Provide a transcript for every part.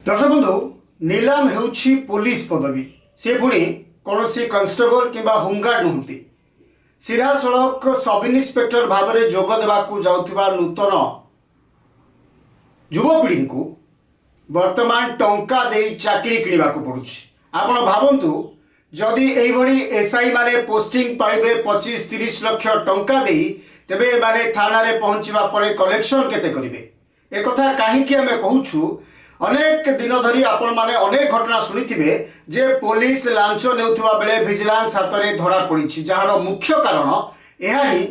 दर्शक बंधु नीलाम हेउछि पुलिस पदवी से पुणी कौन कन्स्टेबल किंबा होमगार्ड नुहति सीधा सड़क सब इन्स्पेक्टर भाव में जोग देवाकू जाउथिबा नूतन युवपीढ़ी को वर्तमान टंका दे चाकरी किणवाकू पड़ुछि। आपण भावंतु जदि एइभଳି एसआई माने पोस्टिंग पाइबे 25-30 लाख टंका दे तेबे माने थाना रे पहुंचवा परे कलेक्शन केते करिवे। ए कथा काहेकि हमें कहूछु अनेक दिन धरी आपण माने अनेक घटना शुणिथिबे जे पुलिस लांच नेउथुवा बेले विजिलेंस हाथ में धरा पड़ी जार मुख्य कारण यह ही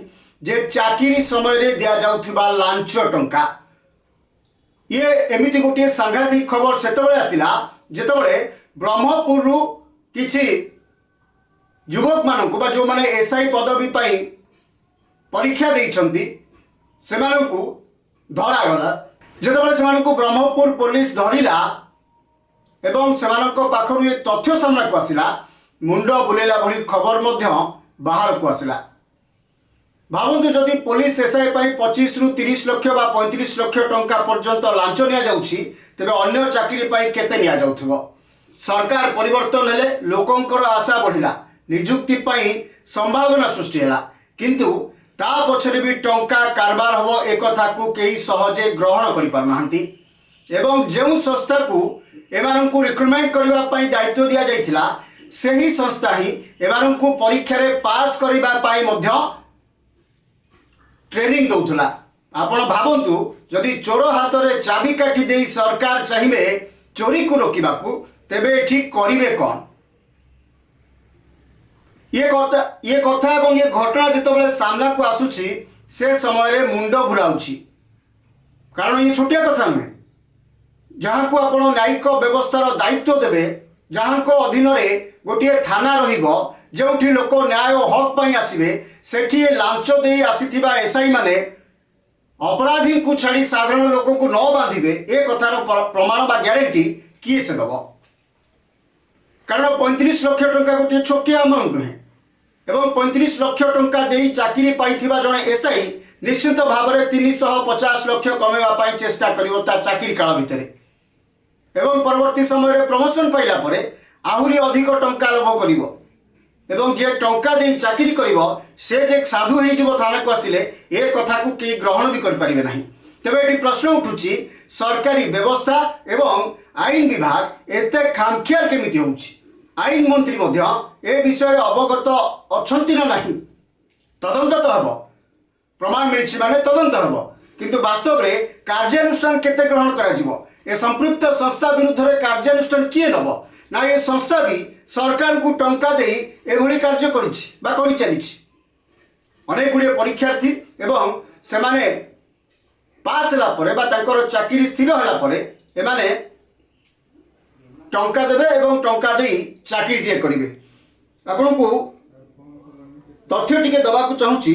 जे चाकरी समय रे दिया जाउथुबा लांच टंका। ये एमिति गोटे सांघातिक खबर सेतबेले आसिला जेतबेले ब्रह्मपुर रु किछि युवक मानकु बा जो माने एसआई पदवी पाई परीक्षा देइछंती सेमानकु धरा गला। जेतबेले सेमानकु ब्रह्मपुर पुलिस धरिला एवं सेमानक पाखरु ये तथ्य सामना को आसिला मुंड बुलेला भली खबर मध्य बाहर को आसिला। भावन्तु जदि पुलिस एसआई पाई 25-30 लाख बा 35 लाख टंका पर्यंत लांच निया जाउछि तेबे अन्य चाकरी पाई केते निया जाउथबो। सरकार परिवर्तन हेले लोकंकर आशा बढ़िला नियुक्ति पाई संभावना सृष्टि हैला किंतु ता पछरे भी टंका कारबार हबो एक कथा को केही सहजे ग्रहण करि पार नाहंती एवं जेउ संस्था को एमानंकु रिक्रुटमेंट करबा पाई दायित्व दिया जाइथिला सेही संस्था ही एमानंकु परीक्षा रे पास करबा पाई मध्य ट्रेनिंग दउथला। आपण भावंतु जदि चोर हाथ रे चाबी काठी देई सरकार चाहिए चोरी को रोकिबाकू तेबे ठीक करिवे कौन। ये कथा एवं ये घटना जितेबाला सामना को आसुची से समय रे मुंड घुराउची कारण ये छोटिया कथा नुहे। जहाँ को आपण न्यायिक व्यवस्थार दायित्व देवे जहाँ को अधीन रे गोटे थाना रहिबो जोठी लोक न्याय और हक पाई आसिबे सेठी लांच दे आसीथिबा एसआई माने अपराधी को छाड़ी साधारण लोक को न बांधिबे ए कथार प्रमाण बा ग्यारंटी किए से दब। कारण 35 लाख टंका गोटे छोटिया अमाउंट नुहे एवं 35 लाख टंका दे चाकरी पाइथिबा जणे एसआई निश्चित भाव में 350 लाख कमेवा पाई चेष्टा करिवो ता चाकरी काल भितरे एवं परवर्ती समय रे प्रमोशन पाइला परे आहुरी अधिक टंका लोभ करिवो एवं जे टंका दे चाकरी करिवो से जे साधु हे जीव थाना को आसिले ए कथा को के ग्रहण भी कर परिबे नाही। तबे एटी प्रश्न उठुची सरकारी व्यवस्था एवं आईन विभाग एते खामखियाल केमिति होउची। आईन मंत्री मध्य ए विषय अवगत अछंती ना नाही तदंत तो हबो प्रमाण मिलछि माने तदंत हबो किंतु वास्तव रे कार्यानुष्ठान केते ग्रहण करा जिवो ए संपृक्त संस्था विरुद्ध रे कार्यानुष्ठान किए नबो ना ये संस्था भी सरकार को टंका दे एभली कार्य करिछि बा करि चलिछि। अनेक गुड़िए परीक्षार्थी एवं सेमाने पास होला परे बा तांकर चाकरी स्थिर होला परे एमाने टंका देवे एवं टंका दे चाकरी टिए करिवे। आपन को तथ्य टिके दबा को चाहूची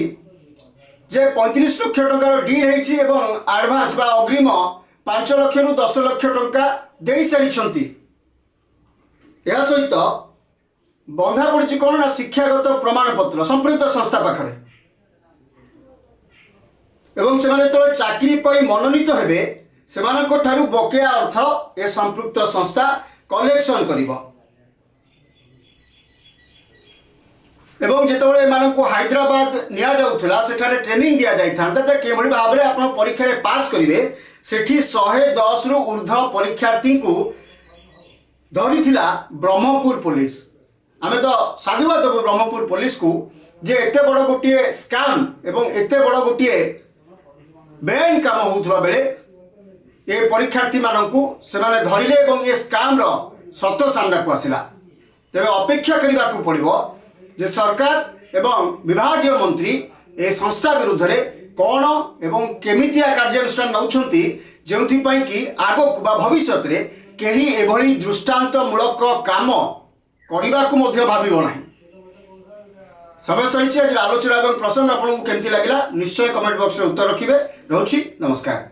जे 35 लाख टंकार डील हेछि एवं एडवांस बा अग्रिम 5 लाख रु 10 लाख टंका देई सारिछंती। या सहित बंधा पड़ी कौन ना शिक्षागत प्रमाण पत्र संपृक्त संस्था पाखरे एवं से चाकरी पाई मनोनीत हेबे सेमानक ठारू बकेया अर्थ ए संपृक्त संस्था कलेक्शन करिवो एवं जेतबेले एमानकु हैदराबाद निया जाउथला सेठारे ट्रेनिंग दिया जाइथांता त केभली भाबरे आपण परीक्षा रे पास करिवे सेठी 110 रु ऊर्ध्व परीक्षार्थी को धरिथिला ब्रह्मपुर पुलिस। आमे तो साधुवाद देबु ब्रह्मपुर पुलिस को जे एते बड़ गोटे स्कैम एवं एते बड़ गोटे बेआईन काम होउथबा बेले ए परीक्षार्थी मानकु सेमाने धरिले एवं ए स्कैम रो सत्य सामना को आसिला। तेबे अपेक्षा करिबा को पड़िबो जे सरकार एवं विभागीय मंत्री ए संस्था विरुद्ध रे कोन एवं केमितिया कार्यानुष्ठान नउछंती जेउथि पई कि आगो बा भविष्यत रे केही एभली दृष्टांतमूलक काम करने को भाव ना। समय सही आज आलोचना और प्रसंग आपको केमती लगे निश्चय कमेंट बॉक्स में उत्तर रखिए। रोची नमस्कार।